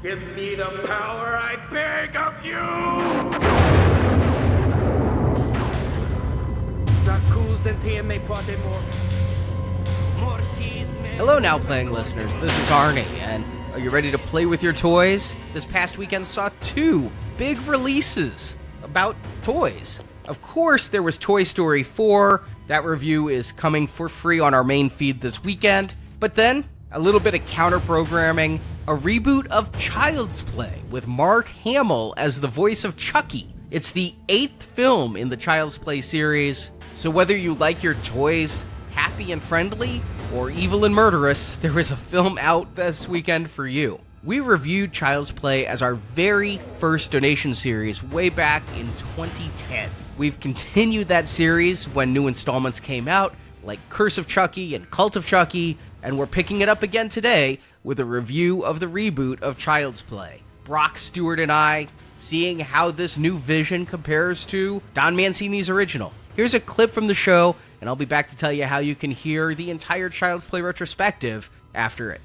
Give me the power, I beg of you! Hello, Now Playing listeners. This is Arnie, and are you ready to play with your toys? This past weekend saw two big releases about toys. Of course, there was Toy Story 4. That review is coming for free on our main feed this weekend. But then, a little bit of counter-programming, a reboot of Child's Play with Mark Hamill as the voice of Chucky. It's the 8th film in the Child's Play series, so whether you like your toys happy and friendly or evil and murderous, there is a film out this weekend for you. We reviewed Child's Play as our very first donation series way back in 2010. We've continued that series when new installments came out, like Curse of Chucky and Cult of Chucky, and we're picking it up again today with a review of the reboot of Child's Play. Brock Stewart and I seeing how this new vision compares to Don Mancini's original. Here's a clip from the show, and I'll be back to tell you how you can hear the entire Child's Play retrospective after it.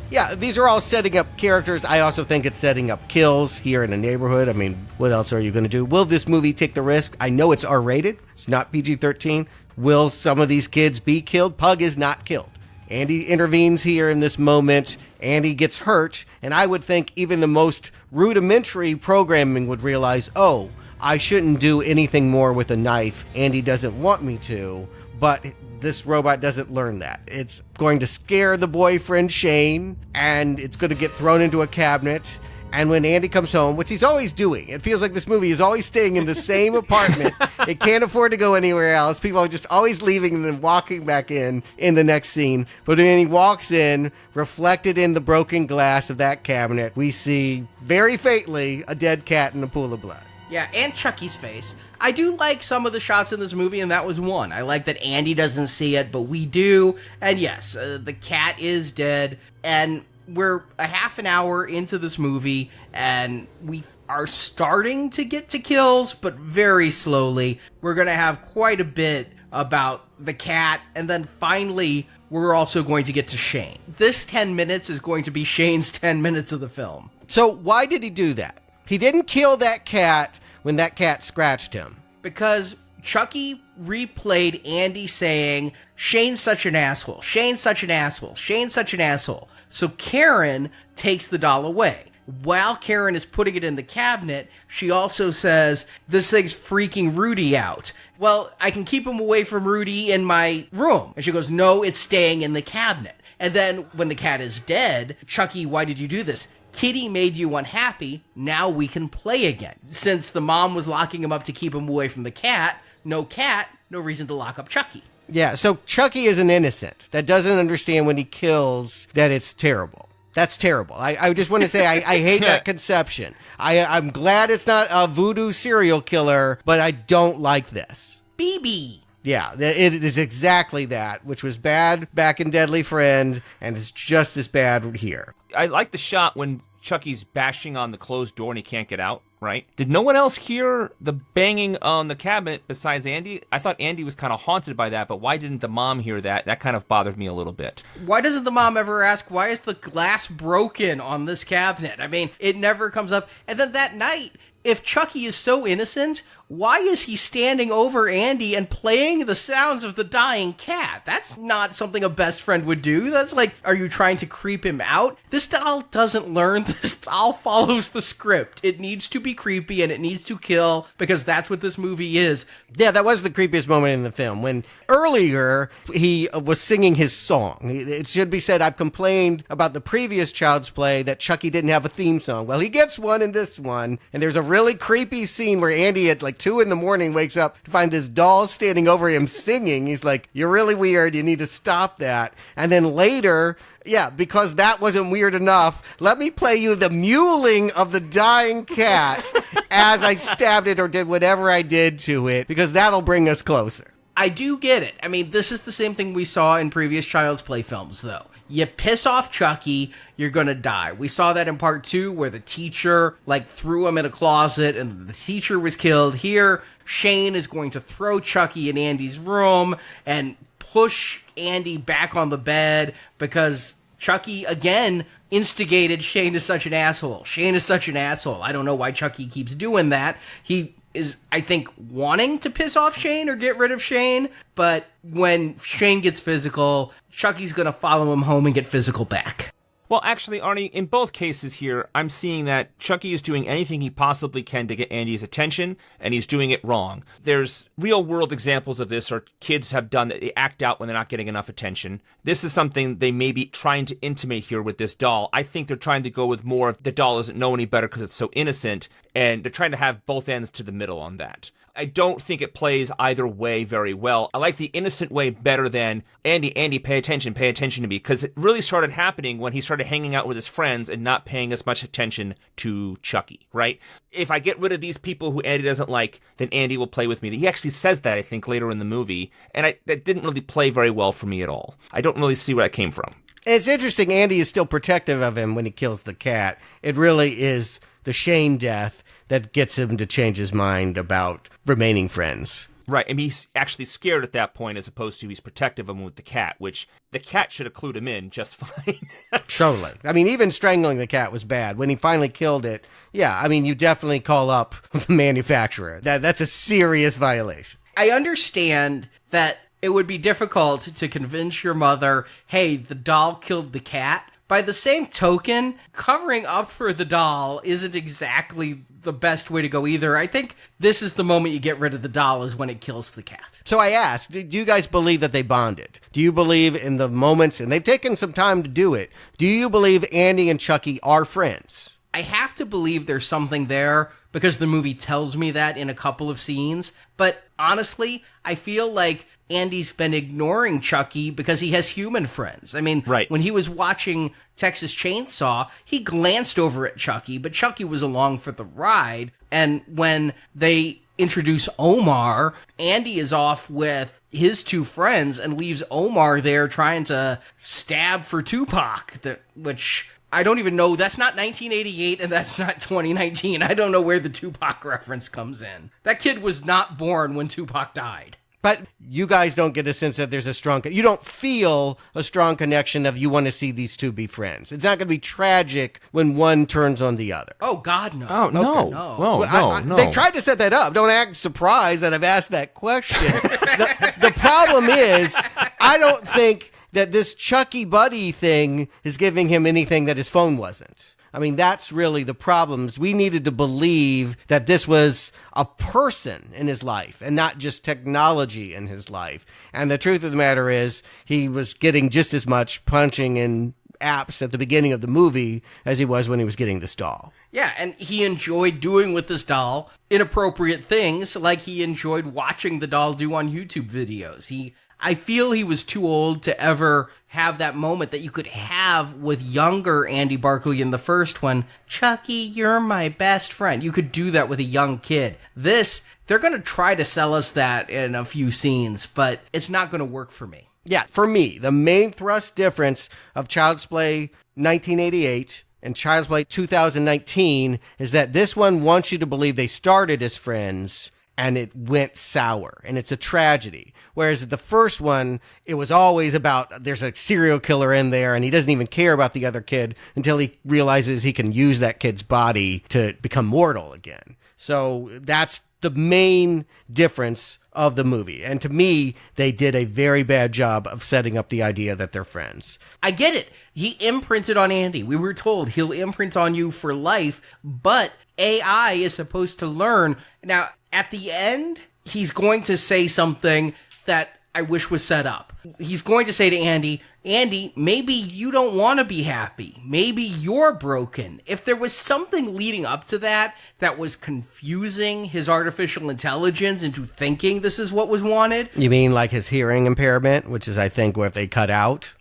Yeah, these are all setting up characters. I also think it's setting up kills here in the neighborhood. I mean, what else are you going to do? Will this movie take the risk? I know it's R-rated. It's not PG-13. Will some of these kids be killed? Pug is not killed. Andy intervenes here in this moment. Andy gets hurt. And I would think even the most rudimentary programming would realize, oh, I shouldn't do anything more with a knife. Andy doesn't want me to. But this robot doesn't learn that. It's going to scare the boyfriend, Shane, and it's going to get thrown into a cabinet. And when Andy comes home, which he's always doing, it feels like this movie is always staying in the same apartment. It can't afford to go anywhere else. People are just always leaving and then walking back in the next scene. But when he walks in, reflected in the broken glass of that cabinet, we see, very faintly, a dead cat in a pool of blood. Yeah, and Chucky's face. I do like some of the shots in this movie, and that was one. I like that Andy doesn't see it, but we do. And yes, the cat is dead, and we're a half an hour into this movie, and we are starting to get to kills, but very slowly. We're going to have quite a bit about the cat, and then finally, we're also going to get to Shane. This 10 minutes is going to be Shane's 10 minutes of the film. So why did he do that? He didn't kill that cat when that cat scratched him. Because Chucky replayed Andy saying, Shane's such an asshole, Shane's such an asshole, Shane's such an asshole. So Karen takes the doll away. While Karen is putting it in the cabinet, she also says, this thing's freaking Rudy out. Well, I can keep him away from Rudy in my room. And she goes, no, it's staying in the cabinet. And then when the cat is dead, Chucky, why did you do this? Kitty made you unhappy, now we can play again. Since the mom was locking him up to keep him away from the cat, no reason to lock up Chucky. Yeah, so Chucky is an innocent that doesn't understand when he kills that it's terrible. That's terrible. I just want to say I hate that conception. I'm glad it's not a voodoo serial killer, but I don't like this. BB. Yeah, it is exactly that, which was bad back in Deadly Friend, and is just as bad here. I like the shot when Chucky's bashing on the closed door and he can't get out, right? Did no one else hear the banging on the cabinet besides Andy? I thought Andy was kind of haunted by that, but why didn't the mom hear that? That kind of bothered me a little bit. Why doesn't the mom ever ask, why is the glass broken on this cabinet? I mean, it never comes up. And then that night, if Chucky is so innocent, why is he standing over Andy and playing the sounds of the dying cat? That's not something a best friend would do. That's like, are you trying to creep him out? This doll doesn't learn. This doll follows the script. It needs to be creepy and it needs to kill because that's what this movie is. Yeah, that was the creepiest moment in the film. When earlier he was singing his song. It should be said, I've complained about the previous Child's Play that Chucky didn't have a theme song. Well, he gets one in this one. And there's a really creepy scene where Andy at like 2 a.m. wakes up to find this doll standing over him singing. He's like, you're really weird. You need to stop that. And then later, yeah, because that wasn't weird enough, let me play you the mewling of the dying cat as I stabbed it or did whatever I did to it, because that'll bring us closer. I do get it. I mean, this is the same thing we saw in previous Child's Play films, though. You piss off Chucky, you're gonna die. We saw that in part 2 where the teacher, threw him in a closet and the teacher was killed. Here, Shane is going to throw Chucky in Andy's room and push Andy back on the bed because Chucky, again, instigated Shane is such an asshole. Shane is such an asshole. I don't know why Chucky keeps doing that. He is, I think, wanting to piss off Shane or get rid of Shane, but when Shane gets physical, Chucky's going to follow him home and get physical back. Well, actually, Arnie, in both cases here, I'm seeing that Chucky is doing anything he possibly can to get Andy's attention, and he's doing it wrong. There's real-world examples of this, or kids have done that. They act out when they're not getting enough attention. This is something they may be trying to intimate here with this doll. I think they're trying to go with more of the doll doesn't know any better because it's so innocent, and they're trying to have both ends to the middle on that. I don't think it plays either way very well. I like the innocent way better than, Andy, pay attention to me, because it really started happening when he started hanging out with his friends and not paying as much attention to Chucky, right? If I get rid of these people who Andy doesn't like, then Andy will play with me. He actually says that, I think, later in the movie, and that didn't really play very well for me at all. I don't really see where that came from. It's interesting, Andy is still protective of him when he kills the cat. It really is the Shane death that gets him to change his mind about remaining friends. Right, and he's actually scared at that point as opposed to he's protective of him with the cat, which the cat should have clued him in just fine. Totally. I mean, even strangling the cat was bad. When he finally killed it, yeah, I mean, you definitely call up the manufacturer. That's a serious violation. I understand that it would be difficult to convince your mother, hey, the doll killed the cat. By the same token, covering up for the doll isn't exactly the best way to go either. I think this is the moment you get rid of the doll is when it kills the cat. So I asked, do you guys believe that they bonded? Do you believe in the moments, and they've taken some time to do it, do you believe Andy and Chucky are friends? I have to believe there's something there because the movie tells me that in a couple of scenes. But honestly, I feel like Andy's been ignoring Chucky because he has human friends. I mean, right. When he was watching Texas Chainsaw, he glanced over at Chucky, but Chucky was along for the ride. And when they introduce Omar, Andy is off with his two friends and leaves Omar there trying to stab for Tupac, which I don't even know. That's not 1988 and that's not 2019. I don't know where the Tupac reference comes in. That kid was not born when Tupac died. But you guys don't get a sense that there's you don't feel a strong connection of you want to see these two be friends. It's not going to be tragic when one turns on the other. Oh, God, no. Oh, no. Okay. No. They tried to set that up. Don't act surprised that I've asked that question. the problem is, I don't think that this Chucky Buddy thing is giving him anything that his phone wasn't. I mean, that's really the problems. We needed to believe that this was a person in his life and not just technology in his life. And the truth of the matter is he was getting just as much punching in apps at the beginning of the movie as he was when he was getting this doll. Yeah, and he enjoyed doing with this doll inappropriate things like he enjoyed watching the doll do on YouTube videos. I feel he was too old to ever have that moment that you could have with younger Andy Barclay in the first one. Chucky, you're my best friend. You could do that with a young kid. This, they're going to try to sell us that in a few scenes, but it's not going to work for me. Yeah, for me, the main thrust difference of Child's Play 1988 and Child's Play 2019 is that this one wants you to believe they started as friends and it went sour, and it's a tragedy. Whereas the first one, it was always about there's a serial killer in there, and he doesn't even care about the other kid until he realizes he can use that kid's body to become mortal again. So that's the main difference of the movie. And to me, they did a very bad job of setting up the idea that they're friends. I get it. He imprinted on Andy. We were told he'll imprint on you for life, but AI is supposed to learn. Now, at the end, he's going to say something that I wish was set up. He's going to say to Andy, maybe you don't want to be happy. Maybe you're broken. If there was something leading up to that was confusing his artificial intelligence into thinking this is what was wanted. You mean like his hearing impairment, which is, I think, what they cut out?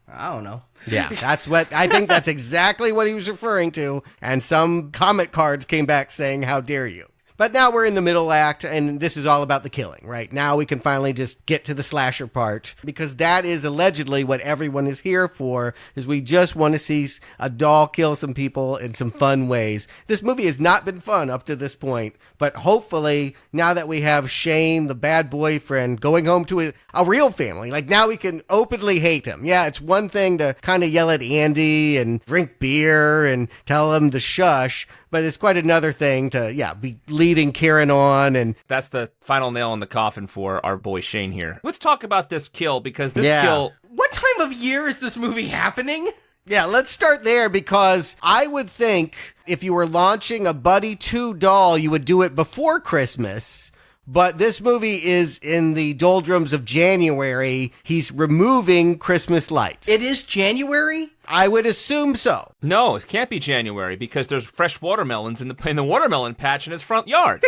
I don't know. Yeah, I think that's exactly what he was referring to. And some comment cards came back saying, how dare you? But now we're in the middle act, and this is all about the killing, right? Now we can finally just get to the slasher part, because that is allegedly what everyone is here for, is we just want to see a doll kill some people in some fun ways. This movie has not been fun up to this point, but hopefully, now that we have Shane, the bad boyfriend, going home to a real family, like now we can openly hate him. Yeah, it's one thing to kind of yell at Andy and drink beer and tell him to shush, but it's quite another thing to, be leading Karen on. And that's the final nail in the coffin for our boy Shane here. Let's talk about this kill, because this kill... What time of year is this movie happening? Yeah, let's start there, because I would think if you were launching a Buddy 2 doll, you would do it before Christmas. But this movie is in the doldrums of January. He's removing Christmas lights. It is January? I would assume so. No, it can't be January, because there's fresh watermelons in the watermelon patch in his front yard.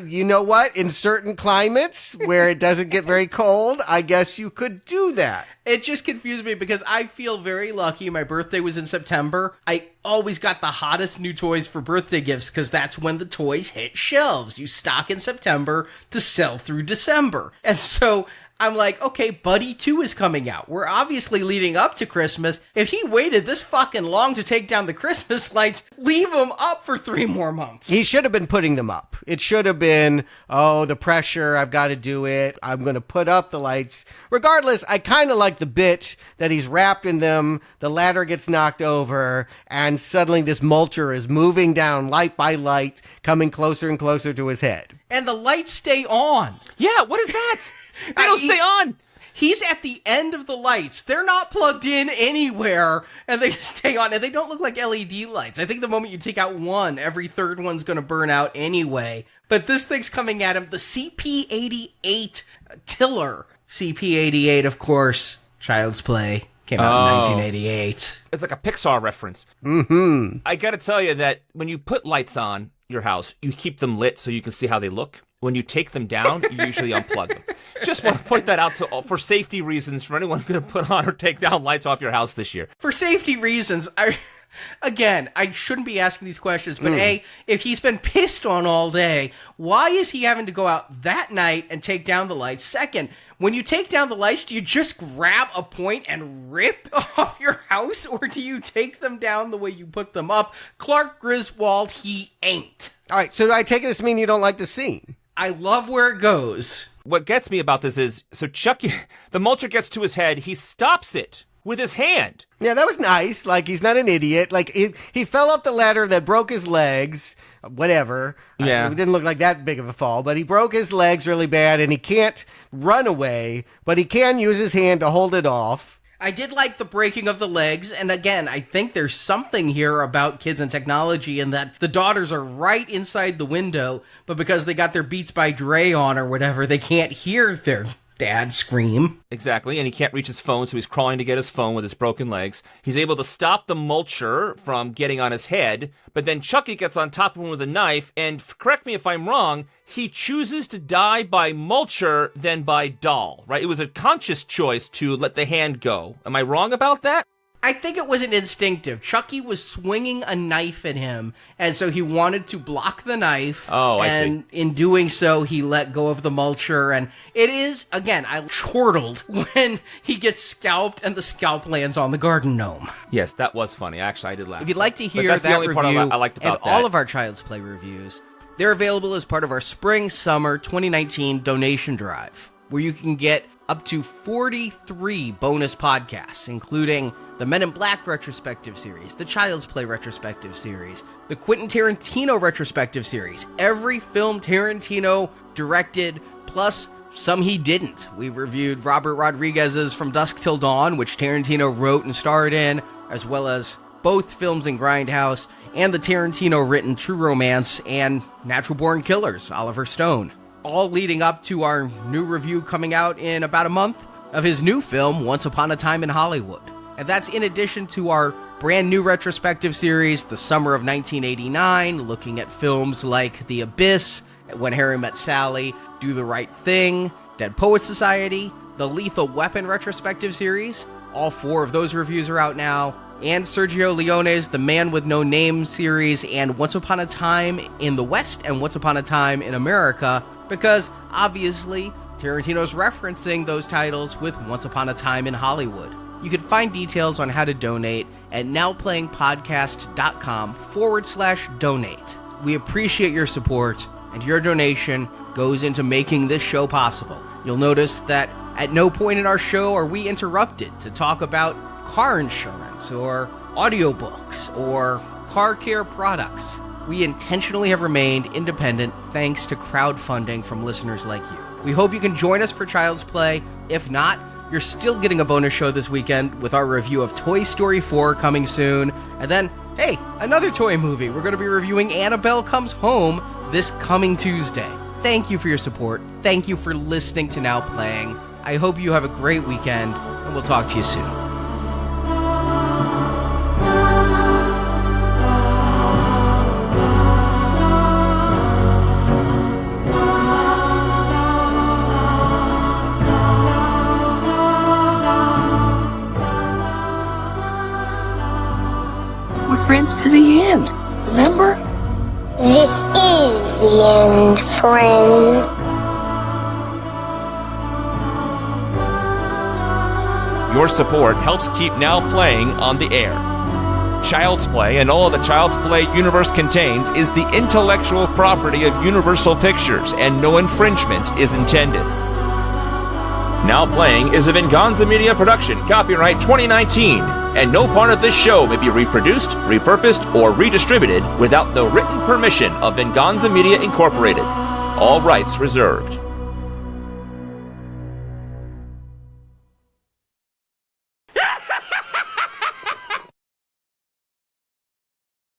You know what? In certain climates where it doesn't get very cold, I guess you could do that. It just confused me because I feel very lucky. My birthday was in September. I always got the hottest new toys for birthday gifts because that's when the toys hit shelves. You stock in September to sell through December. And so I'm like, okay, Buddy 2 is coming out. We're obviously leading up to Christmas. If he waited this fucking long to take down the Christmas lights, leave them up for 3 more months. He should have been putting them up. It should have been, the pressure, I've got to do it. I'm going to put up the lights. Regardless, I kind of like the bit that he's wrapped in them, the ladder gets knocked over, and suddenly this mulcher is moving down light by light, coming closer and closer to his head. And the lights stay on. Yeah, what is that? They don't stay on. He's at the end of the lights. They're not plugged in anywhere, and they stay on. And they don't look like LED lights. I think the moment you take out one, every third one's going to burn out anyway. But this thing's coming at him. The CP-88 Tiller. CP-88, of course, Child's Play. Came out in 1988. It's like a Pixar reference. Mm-hmm. I gotta tell you that when you put lights on your house, you keep them lit so you can see how they look. When you take them down, you usually unplug them. Just want to point that out for safety reasons for anyone going to put on or take down lights off your house this year. For safety reasons, I shouldn't be asking these questions, but A, if he's been pissed on all day, why is he having to go out that night and take down the lights? Second, when you take down the lights, do you just grab a point and rip off your house, or do you take them down the way you put them up? Clark Griswold, he ain't. All right, so do I take this to mean you don't like the scene? I love where it goes. What gets me about this is, so Chucky, the mulcher gets to his head, he stops it with his hand. Yeah, that was nice. Like, he's not an idiot. Like, he fell up the ladder that broke his legs. Whatever. Yeah. It didn't look like that big of a fall, but he broke his legs really bad, and he can't run away, but he can use his hand to hold it off. I did like the breaking of the legs, and again, I think there's something here about kids and technology in that the daughters are right inside the window, but because they got their Beats by Dre on or whatever, they can't hear their dad scream. Exactly, and he can't reach his phone, so he's crawling to get his phone with his broken legs. He's able to stop the mulcher from getting on his head, but then Chucky gets on top of him with a knife, and correct me if I'm wrong, he chooses to die by mulcher than by doll, right? It was a conscious choice to let the hand go. Am I wrong about that? I think it wasn't instinctive. Chucky was swinging a knife at him, and so he wanted to block the knife. Oh, I see. And in doing so, he let go of the mulcher, and it is, again, I chortled when he gets scalped and the scalp lands on the garden gnome. Yes, that was funny. Actually, I did laugh. If you'd like to hear But that's that the only review part I liked about and that. all of our Child's Play reviews, they're available as part of our Spring-Summer 2019 donation drive, where you can get up to 43 bonus podcasts, including the Men in Black retrospective series, the Child's Play retrospective series, the Quentin Tarantino retrospective series, every film Tarantino directed, plus some he didn't. We reviewed Robert Rodriguez's From Dusk Till Dawn, which Tarantino wrote and starred in, as well as both films in Grindhouse, and the Tarantino-written True Romance and Natural Born Killers, Oliver Stone. All leading up to our new review coming out in about a month of his new film, Once Upon a Time in Hollywood. And that's in addition to our brand new retrospective series, The Summer of 1989, looking at films like The Abyss, When Harry Met Sally, Do the Right Thing, Dead Poets Society, the Lethal Weapon retrospective series. All 4 of those reviews are out now. and Sergio Leone's The Man with No Name series and Once Upon a Time in the West and Once Upon a Time in America, because obviously Tarantino's referencing those titles with Once Upon a Time in Hollywood. You can find details on how to donate at nowplayingpodcast.com/donate. We appreciate your support, and your donation goes into making this show possible. You'll notice that at no point in our show are we interrupted to talk about car insurance or audiobooks or car care products. We intentionally have remained independent thanks to crowdfunding from listeners like you. We hope you can join us for Child's Play. If not, you're still getting a bonus show this weekend with our review of Toy Story 4 coming soon. And then, hey, another toy movie. We're going to be reviewing Annabelle Comes Home this coming Tuesday. Thank you for your support. Thank you for listening to Now Playing. I hope you have a great weekend, and we'll talk to you soon. Friends to the end, remember? This is the end, friend. Your support helps keep Now Playing on the air. Child's Play and all the Child's Play universe contains is the intellectual property of Universal Pictures, and no infringement is intended. Now Playing is a Venganza Media production, copyright 2019, and no part of this show may be reproduced, repurposed, or redistributed without the written permission of Venganza Media Incorporated. All rights reserved.